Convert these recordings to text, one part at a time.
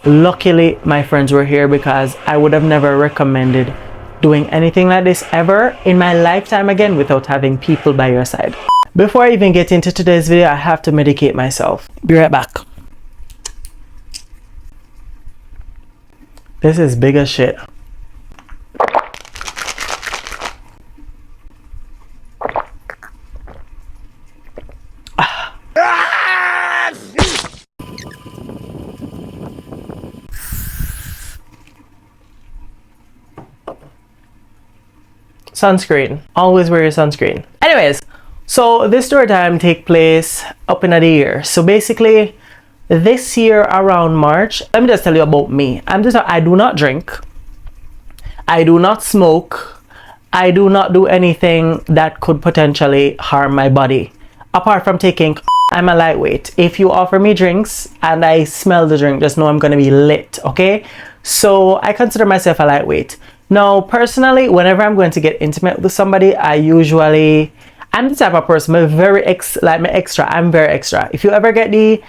Luckily, my friends were here because I would have never recommended doing anything like this ever in my lifetime again without having people by your side. Before I even get into today's video, I have to medicate myself. Be right back. This is big as shit. Sunscreen. Always wear your sunscreen. Anyways, so this story time take place up in the year. So basically, this year around March, let me just tell you about me. I do not drink. I do not smoke. I do not do anything that could potentially harm my body. Apart from taking, I'm a lightweight. If you offer me drinks and I smell the drink, just know I'm gonna be lit, okay? So I consider myself a lightweight. Now, personally, whenever I'm going to get intimate with somebody, I'm the type of person, I'm very extra. If you ever get the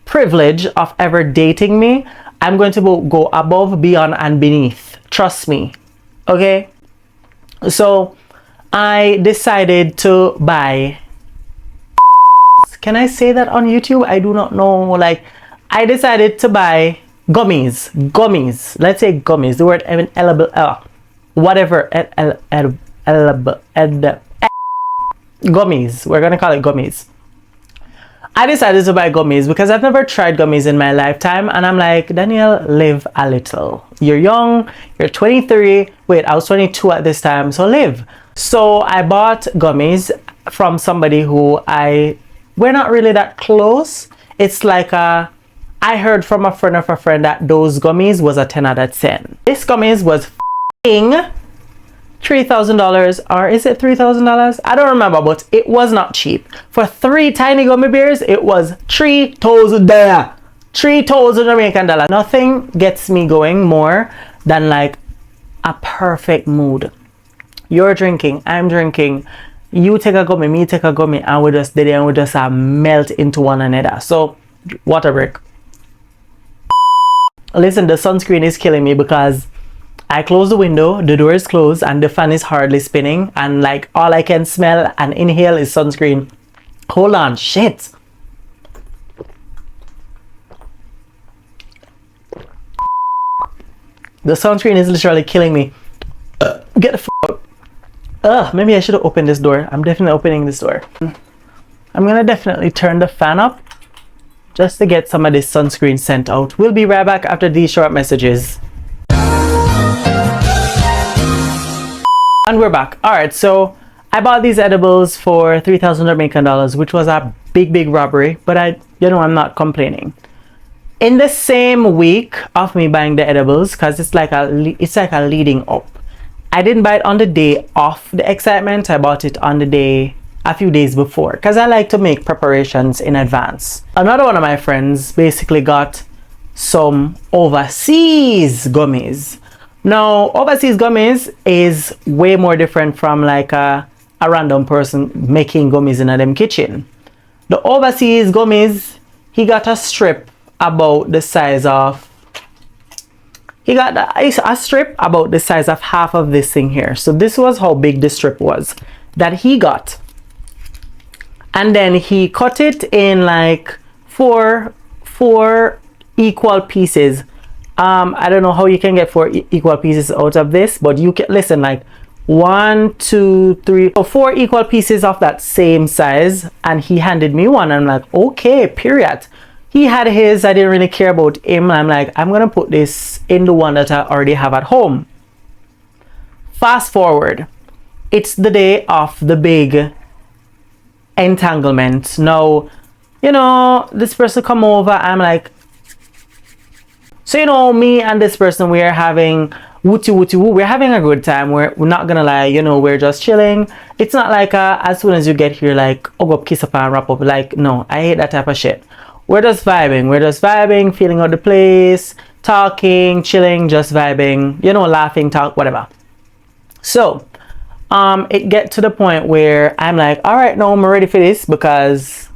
privilege of ever dating me, I'm going to go above, beyond, and beneath. Trust me, okay? So, I decided to buy... Can I say that on YouTube? I do not know. Like, I decided to buy gummies. Gummies. Let's say gummies. The word whatever. Gummies. We're gonna call it gummies. I decided to buy gummies because I've never tried gummies in my lifetime, and I'm like, Danielle, live a little. You're young. You're 23. Wait, I was 22 at this time. So live. So I bought gummies from somebody who we're not really that close. It's like I heard from a friend of a friend that those gummies was a 10 out of 10. This gummies was $3,000, or is it $3,000? I don't remember, but it was not cheap. For 3 tiny gummy bears, it was $3,000. $3,000 American dollar. Nothing gets me going more than like a perfect mood. You're drinking, I'm drinking. You take a gummy, me take a gummy, and we just did it, and we just melt into one another. So, water break. Listen, the sunscreen is killing me because I close the window, the door is closed, and the fan is hardly spinning, and like all I can smell and inhale is sunscreen. Hold on, shit. The sunscreen is literally killing me. Get the f out. Maybe I should have opened this door. I'm definitely opening this door. I'm gonna definitely turn the fan up just to get some of this sunscreen sent out. We'll be right back after these short messages. And we're back. Alright, so I bought these edibles for $3,000 American dollars, which was a big robbery, but I'm not complaining. In the same week of me buying the edibles, because it's like a leading up. I didn't buy it on the day of the excitement. I bought it on the day a few days before because I like to make preparations in advance. Another one of my friends basically got some overseas gummies. Now, overseas gummies is way more different from like a random person making gummies in them kitchen. The overseas gummies, he got a strip about the size of a strip about the size of half of this thing here. So this was how big the strip was that he got. And then he cut it in like four equal pieces. I don't know how you can get 4 equal pieces out of this, but you can listen, like 1, 2, 3, so 4 equal pieces of that same size, and he handed me one. I'm like, okay, period. He had his, I didn't really care about him. I'm like, I'm gonna put this in the one that I already have at home. Fast forward, it's the day of the big entanglement. Now, this person come over, I'm like, so me and this person, we are having wooty woo, we're having a good time. We're not gonna lie, we're just chilling. It's not like as soon as you get here, like, oh, go kiss up and wrap up. Like, no, I hate that type of shit. We're just vibing, feeling out the place, talking, chilling, just vibing, laughing, talk, whatever. So it get to the point where I'm like, all right, now I'm ready for this because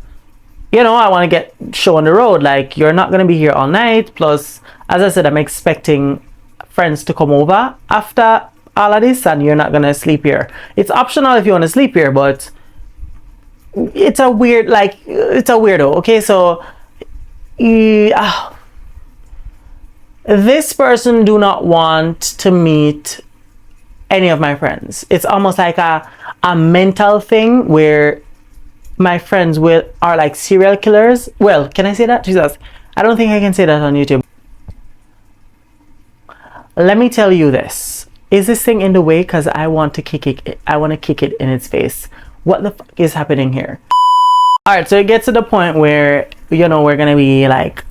you know, I want to get show on the road. Like, you're not going to be here all night. Plus, as I said, I'm expecting friends to come over after all of this, and you're not going to sleep here. It's optional if you want to sleep here, but it's a weird, like, it's a weirdo. Okay, so this person do not want to meet any of my friends. It's almost like a mental thing where my friends are like serial killers. Well, can I say that? Jesus, I don't think I can say that on YouTube. Let me tell you this. Is this thing in the way? Because I want to kick it. I want to kick it in its face. What the fuck is happening here? All right, so it gets to the point where, you know, we're gonna be like,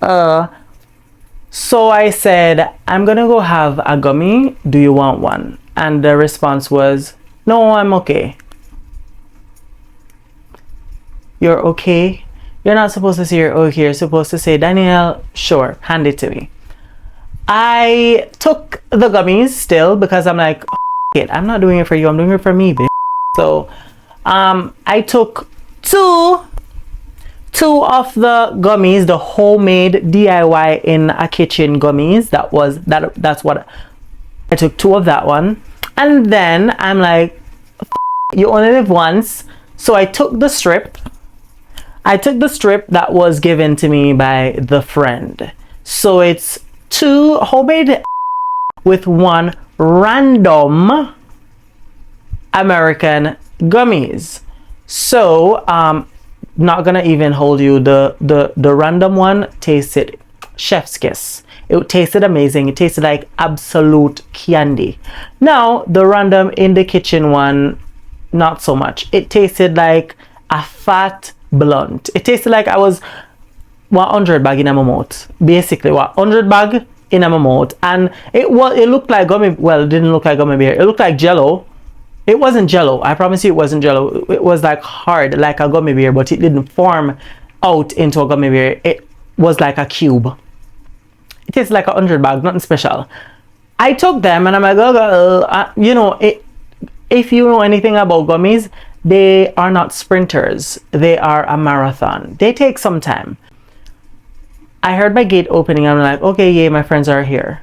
so I said, I'm gonna go have a gummy. Do you want one? And the response was, no, I'm okay. You're okay? You're not supposed to say you're okay. You're supposed to say, Danielle, sure, hand it to me. I took the gummies still because I'm like, oh, it, I'm not doing it for you. I'm doing it for me, bitch. So I took two of the gummies, the homemade DIY in a kitchen gummies. That's what I took. Two of that one. And then I'm like, you only live once. So I took the strip. That was given to me by the friend. So it's 2 homemade with 1 random American gummies. So not gonna even hold you. The random one tasted chef's kiss. It tasted amazing. It tasted like absolute candy. Now the random in the kitchen one, not so much. It tasted like a fat blunt. It tasted like I was 100 bag in my mouth. Basically 100 bag in my mouth. And it looked like gummy. Well, it didn't look like gummy bear. It looked like jello. It wasn't jello. I promise you it wasn't jello. It was like hard, like a gummy bear, but it didn't form out into a gummy bear. It was like a cube. It tastes like 100 bag, nothing special. I took them and I'm like, you know, if you know anything about gummies, they are not sprinters. They are a marathon. They take some time. I heard my gate opening. I'm like, okay, yeah, my friends are here.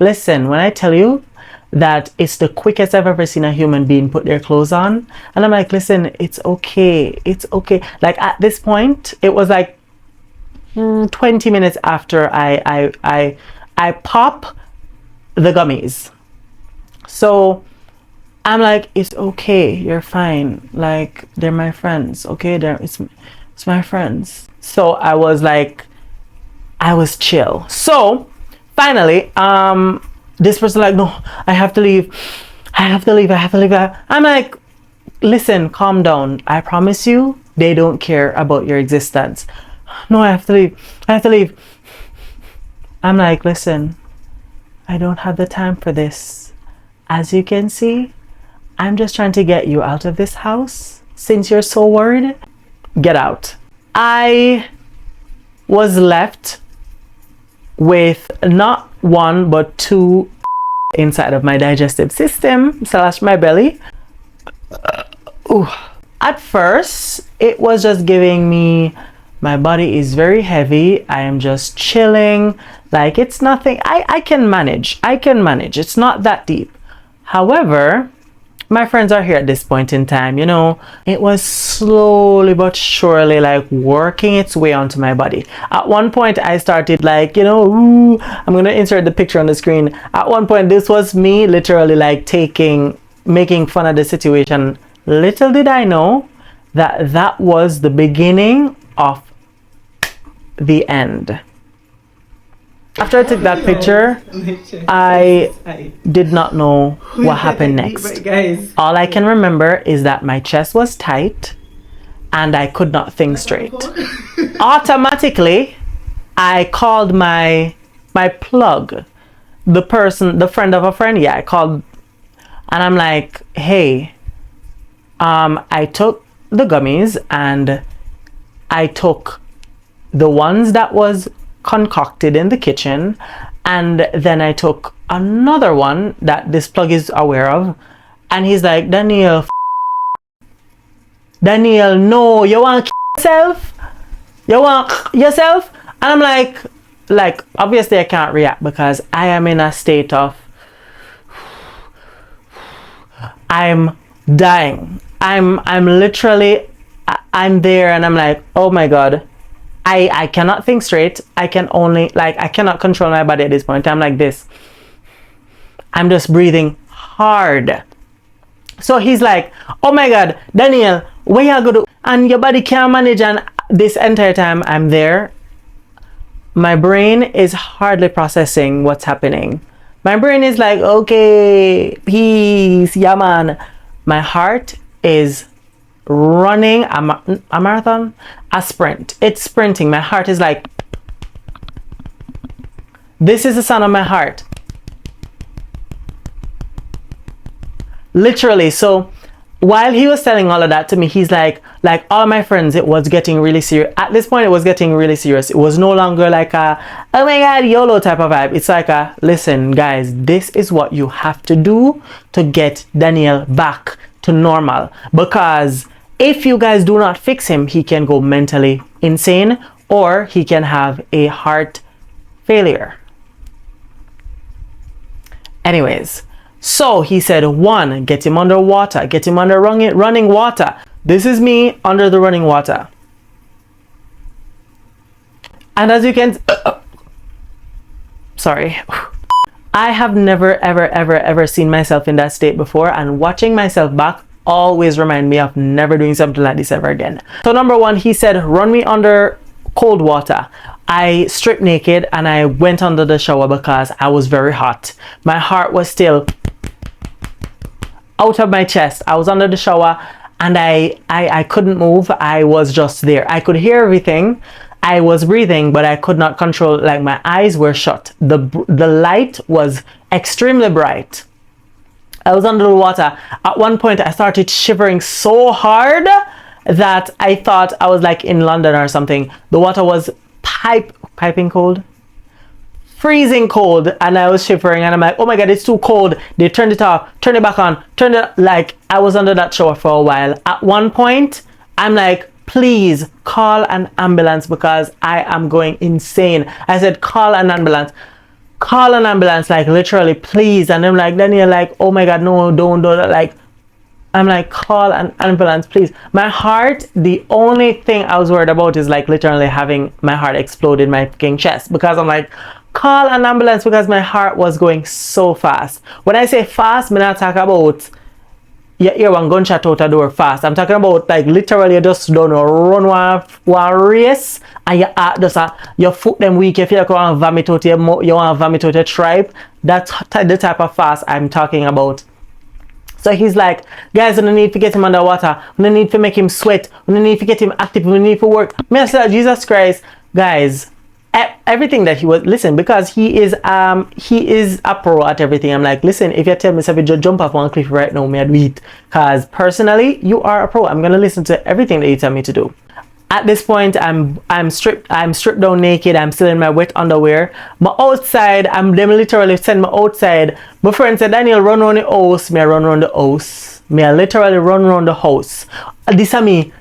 Listen, when I tell you that it's the quickest I've ever seen a human being put their clothes on, and I'm like, listen, it's okay. It's okay. Like at this point, it was like 20 minutes after I pop the gummies. So I'm like, it's okay, you're fine. Like, they're my friends, okay? It's my friends. So I was like, I was chill. So finally, this person like, no, I have to leave. I have to leave. I'm like, listen, calm down. I promise you, they don't care about your existence. No, I have to leave. I'm like, listen, I don't have the time for this. As you can see, I'm just trying to get you out of this house. Since you're so worried, get out. I was left with not 1 but 2 inside of my digestive system / my belly. At first, it was just giving me, my body is very heavy. I am just chilling. Like, it's nothing. I can manage. It's not that deep. However, my friends are here at this point in time, you know. It was slowly but surely like working its way onto my body. At one point I started like, you know, ooh, I'm gonna insert the picture on the screen. At one point this was me literally like making fun of the situation. Little did I know that that was the beginning of the end. After I took that picture, I did not know what happened next. All I can remember is that my chest was tight and I could not think straight. Automatically, I called my plug, the friend of a friend. Yeah, I called and I'm like, hey, I took the gummies and I took the ones that was concocted in the kitchen, and then I took another one that this plug is aware of, and he's like, Danielle, no, you want self, you want yourself? And I'm like obviously I can't react because I am in a state of I'm dying. I'm literally I'm there and I'm like, oh my god, I cannot think straight. I can only I cannot control my body at this point. I'm like this. I'm just breathing hard. So he's like, oh my god, Daniel, where you gonna do? And your body can't manage. And this entire time I'm there, my brain is hardly processing what's happening. My brain is like, okay, peace, yeah man. My heart is running a marathon, a sprint. It's sprinting. My heart is like, this is the sound of my heart. Literally. So while he was telling all of that to me, he's like all my friends, it was getting really serious. At this point, it was getting really serious. It was no longer like a, oh my god, YOLO type of vibe. It's like a, listen guys, this is what you have to do to get Daniel back to normal. Because if you guys do not fix him, he can go mentally insane or he can have a heart failure. Anyways, so he said, one, get him under water, get him under running water. This is me under the running water. And as you can, sorry, I have never, ever seen myself in that state before, and watching myself back always remind me of never doing something like this ever again. So number one, he said, run me under cold water. I stripped naked and I went under the shower because I was very hot. My heart was still out of my chest. I was under the shower and I couldn't move. I was just there. I could hear everything. I was breathing, but I could not control, like my eyes were shut. The light was extremely bright. I was under the water. At one point I started shivering so hard that I thought I was like in London or something. The water was piping cold, freezing cold, and I was shivering and I'm like, oh my god, it's too cold. They turned it off, turned it back on, turned it, like I was under that shower for a while. At one point I'm like, please call an ambulance because I am going insane. I said, call an ambulance, like literally, please. And I'm like, Daniel, like, oh my god, no, don't do that. Like, I'm like, call an ambulance, please. My heart, the only thing I was worried about is like literally having my heart explode in my fucking chest, because I'm like, call an ambulance, because my heart was going so fast. When I say fast, I'm not talking about you hear one gunshot out the door fast. I'm talking about like literally you just don't run one race and you just your foot them weak. You feel like you want to vomit out your tribe. That's the type of fast I'm talking about. So he's like, guys, we don't need to get him underwater. We don't need to make him sweat. We don't need to get him active. We don't need to work. Me, I said, Jesus Christ, guys, everything that he was, listen, because he is a pro at everything. I'm like, listen, if you tell me to just jump off one cliff right now, me I'd do it. Because personally, you are a pro. I'm gonna listen to everything that you tell me to do. At this point, I'm stripped down naked. I'm still in my wet underwear. My outside, them literally send me outside. My friend said, Daniel, run around the house. Me I run around the house. Me I literally run around the house. This is me.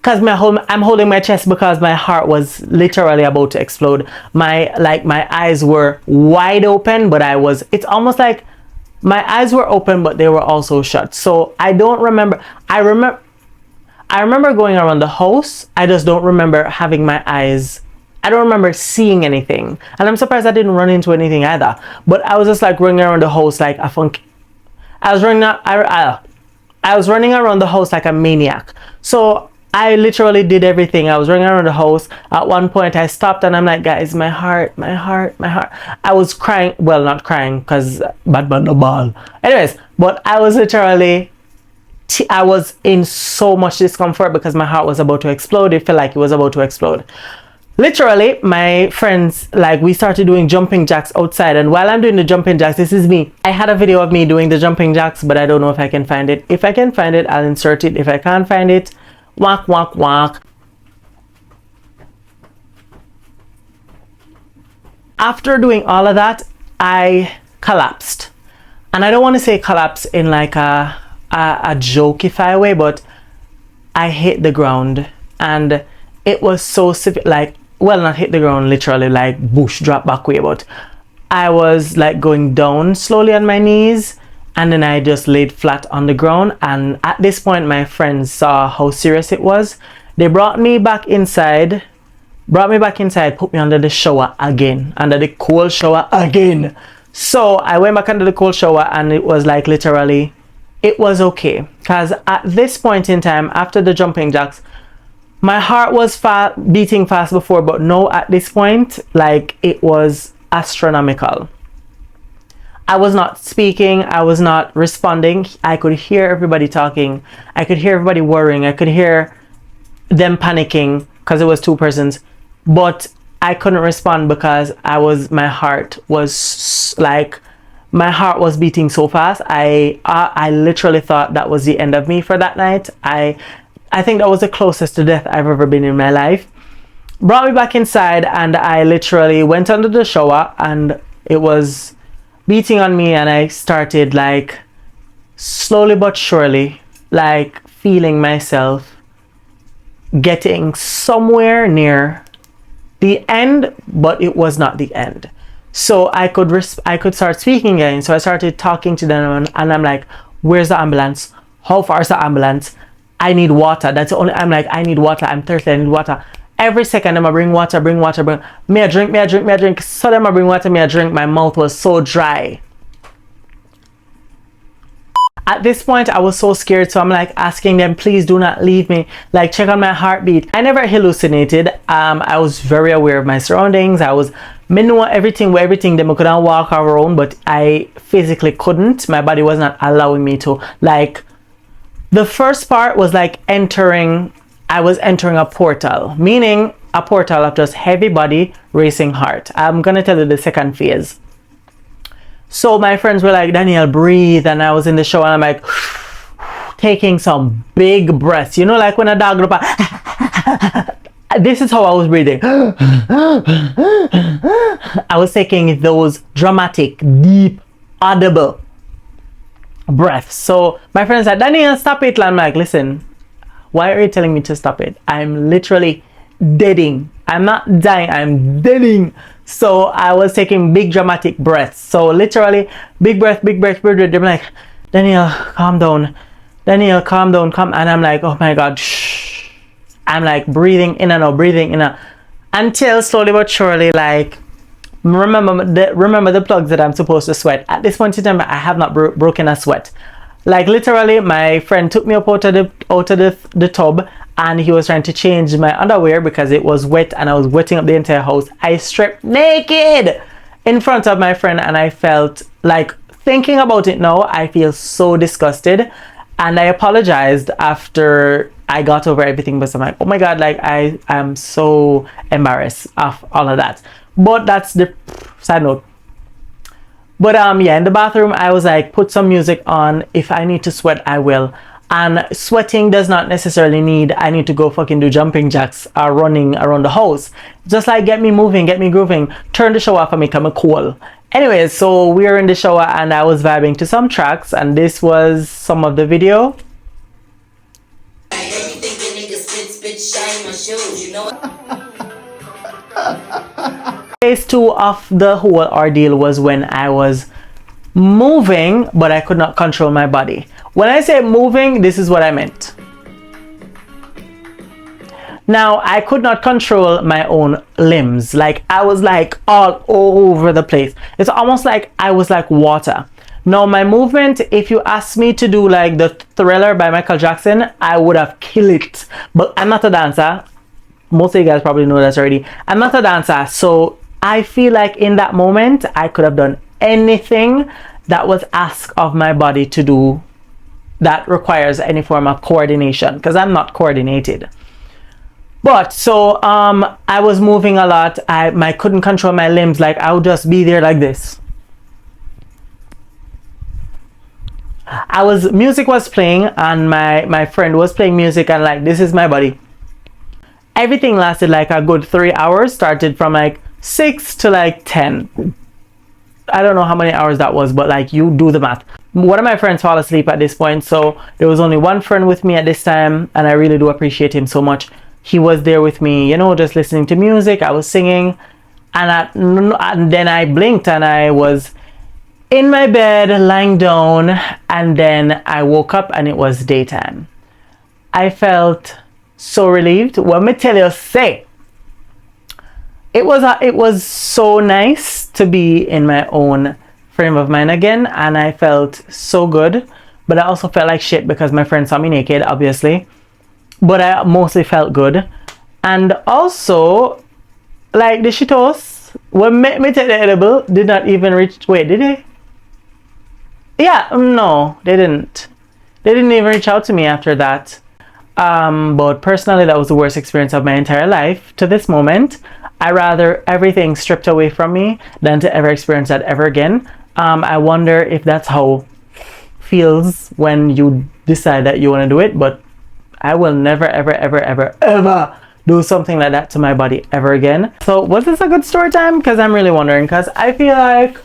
Because I'm holding my chest because my heart was literally about to explode. My eyes were wide open, but it's almost like my eyes were open, but they were also shut. So I don't remember. I remember going around the house. I just don't remember having my eyes. I don't remember seeing anything. And I'm surprised I didn't run into anything either. But I was just like running around the house like a funk. I was running around the house like a maniac. So I literally did everything. I was running around the house. At one point I stopped and I'm like, guys, my heart. I was crying. Well, not crying because bad no ball. Anyways, but I was literally, I was in so much discomfort because my heart was about to explode. It felt like it was about to explode. Literally, my friends, like, we started doing jumping jacks outside. And while I'm doing the jumping jacks, this is me. I had a video of me doing the jumping jacks, but I don't know if I can find it. If I can find it, I'll insert it. If I can't find it, walk. After doing all of that, I collapsed. And I don't want to say collapse in like a jokey way, but I hit the ground and it was so severe, like, well, not hit the ground literally, like bush drop back way, but I was like going down slowly on my knees, and then I just laid flat on the ground. And at this point, my friends saw how serious it was. They brought me back inside, put me under the shower again, under the cold shower again. So I went back under the cold shower, and it was like literally, it was okay. Because at this point in time, after the jumping jacks, my heart was beating fast before, but no, at this point, like, it was astronomical. I was not speaking, I was not responding. I could hear everybody talking, I could hear everybody worrying, I could hear them panicking because it was two persons, but I couldn't respond because my heart was beating so fast. I literally thought that was the end of me for that night. I think that was the closest to death I've ever been in my life. Brought me back inside, and I literally went under the shower, and it was beating on me, and I started like slowly but surely like feeling myself getting somewhere near the end, but it was not the end. So I could start speaking again. So I started talking to them, and I'm like, where's the ambulance? How far is the ambulance? I need water. That's the only, I'm like, I need water. I'm thirsty. I need water. Every second, I'm bring water. Me a drink. So them bring water, me a drink. My mouth was so dry. At this point, I was so scared. So I'm like asking them, please do not leave me. Like, check on my heartbeat. I never hallucinated. I was very aware of my surroundings. Me know everything. Them I couldn't walk around, but I physically couldn't. My body was not allowing me to. Like, the first part was like I was entering a portal, meaning a portal of just heavy body, racing heart. I'm gonna tell you the second phase. So my friends were like, Danielle, breathe. And I was in the shower, and I'm like, taking some big breaths. You know, like when a dog goes, this is how I was breathing. I was taking those dramatic, deep, audible breaths. So my friends said, Danielle, stop it. And I'm like, listen, why are you telling me to stop it? I'm literally deading. I'm not dying, I'm deading. So I was taking big dramatic breaths. So literally big breath. They're like, Danielle, calm down. Danielle, calm down, and I'm like, oh my God, shh. I'm like breathing in and out, until slowly but surely, like, remember the plugs that I'm supposed to sweat. At this point in time, I have not broken a sweat. Like, literally, my friend took me up out of the tub, and he was trying to change my underwear because it was wet, and I was wetting up the entire house. I stripped naked in front of my friend, and I felt like, thinking about it now, I feel so disgusted, and I apologized after I got over everything, but I'm like, oh my God, like, I am so embarrassed of all of that. But that's the side note. But yeah, in the bathroom, I was like, put some music on. If I need to sweat, I will. And sweating does not necessarily need I need to go fucking do jumping jacks or running around the house. Just like, get me moving, get me grooving. Turn the shower off and make me cool. Anyways, so we were in the shower, and I was vibing to some tracks, and this was some of the video. Phase 2 of the whole ordeal was when I was moving, but I could not control my body. When I say moving, this is what I meant. Now, I could not control my own limbs. Like, I was like all over the place. It's almost like I was like water. Now, my movement, if you asked me to do like the Thriller by Michael Jackson, I would have killed it. But I'm not a dancer. Most of you guys probably know that already. I'm not a dancer, so I feel like in that moment, I could have done anything that was asked of my body to do that requires any form of coordination, because I'm not coordinated. But so I was moving a lot. I couldn't control my limbs. Like, I would just be there like this. Music was playing, and my friend was playing music, and like, this is my body. Everything lasted like a good 3 hours, started from like 6 to like 10. I don't know how many hours that was, but like, you do the math. One of my friends fell asleep at this point, so there was only one friend with me at this time, and I really do appreciate him so much. he was there with me, you know, just listening to music. I was singing, and then I blinked and I was in my bed lying down, and then I woke up and it was daytime. I felt so relieved. Well, let me tell you, say it was so nice to be in my own frame of mind again, and I felt so good. But I also felt like shit because my friend saw me naked, obviously. But I mostly felt good. And also, like the shitos, when me take the edible, did not even reach. Wait, did they? Yeah, no, they didn't. They didn't even reach out to me after that. But personally, that was the worst experience of my entire life to this moment. I rather everything stripped away from me than to ever experience that ever again. I wonder if that's how feels when you decide that you want to do it, but I will never ever ever ever ever do something like that to my body ever again. So was this a good story time? Because I'm really wondering, because I feel like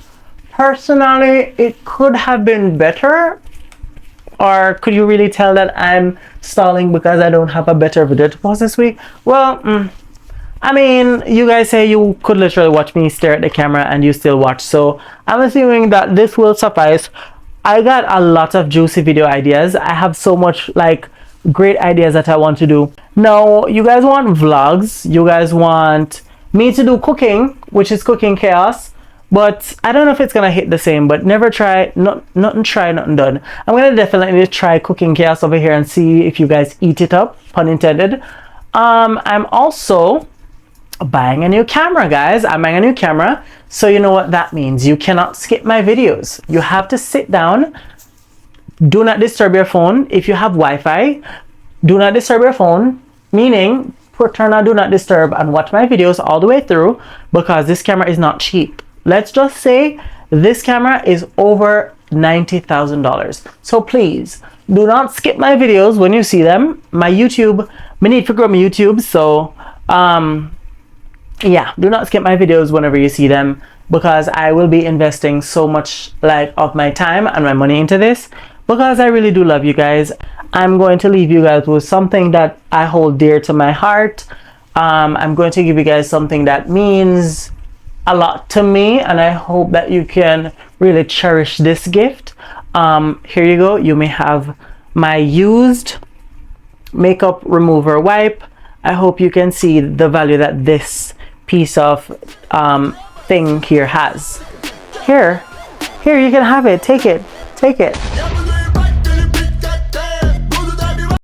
personally it could have been better. Or could you really tell that I'm stalling because I don't have a better video to post this week? Well, I mean, you guys say you could literally watch me stare at the camera and you still watch, so I'm assuming that this will suffice. I got a lot of juicy video ideas. I have so much like great ideas that I want to do. Now, you guys want vlogs, you guys want me to do cooking, which is cooking chaos, but I don't know if it's gonna hit the same. But never try, nothing try, nothing done. I'm gonna definitely try cooking chaos over here and see if you guys eat it up, pun intended. I'm also buying a new camera, guys. I'm buying a new camera, so you know what that means. You cannot skip my videos. You have to sit down. Do not disturb your phone. If you have Wi-Fi, do not disturb your phone, meaning turn on do not disturb and watch my videos all the way through, because this camera is not cheap. Let's just say this camera is over $90,000. So please do not skip my videos when you see them. My YouTube, I need to grow my YouTube, so yeah, do not skip my videos whenever you see them, because I will be investing so much like of my time and my money into this, because I really do love you guys. I'm going to leave you guys with something that I hold dear to my heart. I'm going to give you guys something that means a lot to me, and I hope that you can really cherish this gift. Here you go. You may have my used makeup remover wipe. I hope you can see the value that this piece of thing here has. Here you can have it. Take it.